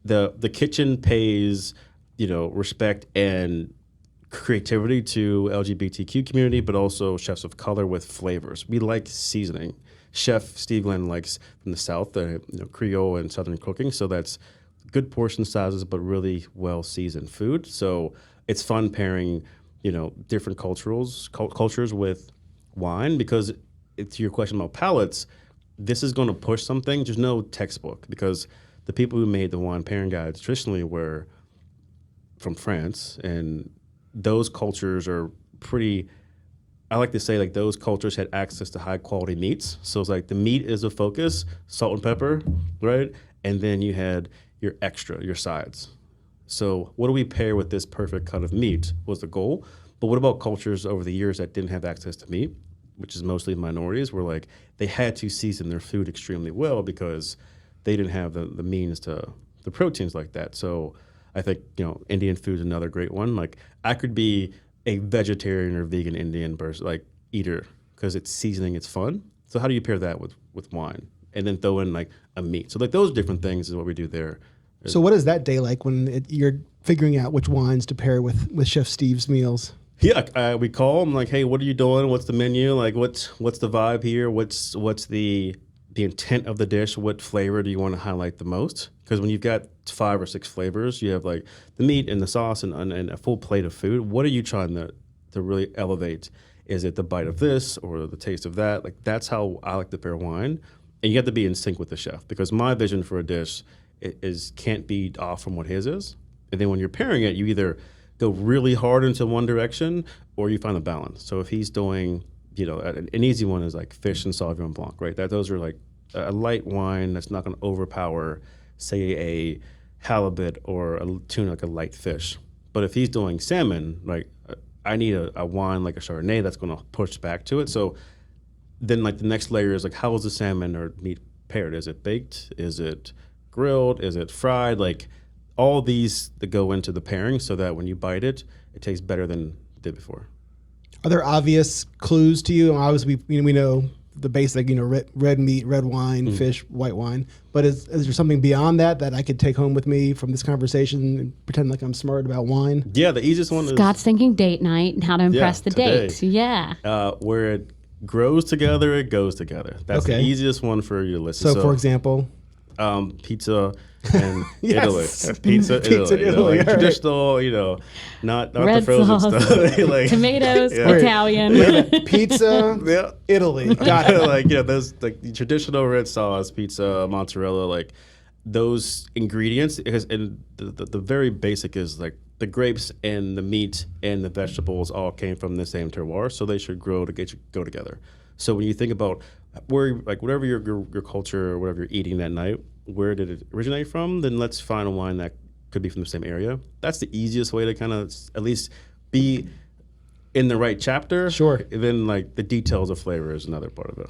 the kitchen pays, respect and creativity to LGBTQ community, but also chefs of color with flavors. We like seasoning. Chef Steve Glenn likes from the South, Creole and Southern cooking, so that's good portion sizes, but really well seasoned food. So it's fun pairing, different cultures with wine, because to your question about palates, this is going to push something. There's no textbook, because the people who made the wine pairing guides traditionally were from France, and those cultures are pretty, I like to say, like, those cultures had access to high quality meats. So it's like the meat is a focus, salt and pepper, right? And then you had your extra, your sides. So what do we pair with this perfect cut of meat was the goal. But what about cultures over the years that didn't have access to meat, which is mostly minorities, where like they had to season their food extremely well because they didn't have the means to the proteins like that. So I think, Indian food is another great one. Like, I could be a vegetarian or vegan Indian person, like, eater, because it's seasoning, it's fun. So how do you pair that with wine? And then throw in like a meat. So like those different things is what we do there. So what is that day like when you're figuring out which wines to pair with Chef Steve's meals? Yeah, we call him like, hey, what are you doing? What's the menu? Like, what's the vibe here? What's the intent of the dish? What flavor do you want to highlight the most? Because when you've got 5 or 6 flavors, you have like the meat and the sauce and a full plate of food. What are you trying to really elevate? Is it the bite of this or the taste of that? Like, that's how I like to pair wine. And you have to be in sync with the chef, because my vision for a dish can't be off from what his is. And then when you're pairing it, you either go really hard into one direction or you find a balance. So if he's doing, an easy one is like fish and Sauvignon Blanc, right? Those are like a light wine that's not going to overpower, say, a halibut or a tuna, like a light fish. But if he's doing salmon, like, I need a wine like a Chardonnay that's going to push back to it. So then like the next layer is like, how is the salmon or meat paired? Is it baked? Is it grilled? Is it fried? Like, all these that go into the pairing so that when you bite it, it tastes better than it did before. Are there obvious clues to you? Obviously, we know the basic, red meat, red wine, fish, white wine. But is there something beyond that I could take home with me from this conversation and pretend like I'm smart about wine? Yeah, the easiest one Scott's thinking date night and how to impress the today. date. Yeah. Where it grows together, it goes together. That's the easiest one for you to listen. So for example? Pizza and Yes. Italy. Pizza Italy. Like traditional, not Red the frozen sauce, stuff. Like, tomatoes, Yeah. Italian. Pizza, Italy. Got it. like, those like the traditional red sauce, pizza, mozzarella, like those ingredients. And the very basic is like the grapes and the meat and the vegetables all came from the same terroir, so they should go together. So when you think about whatever your culture or whatever you're eating that night, where did it originate from? Then let's find a wine that could be from the same area. That's the easiest way to kind of at least be in the right chapter. Sure. And then like the details of flavor is another part of it.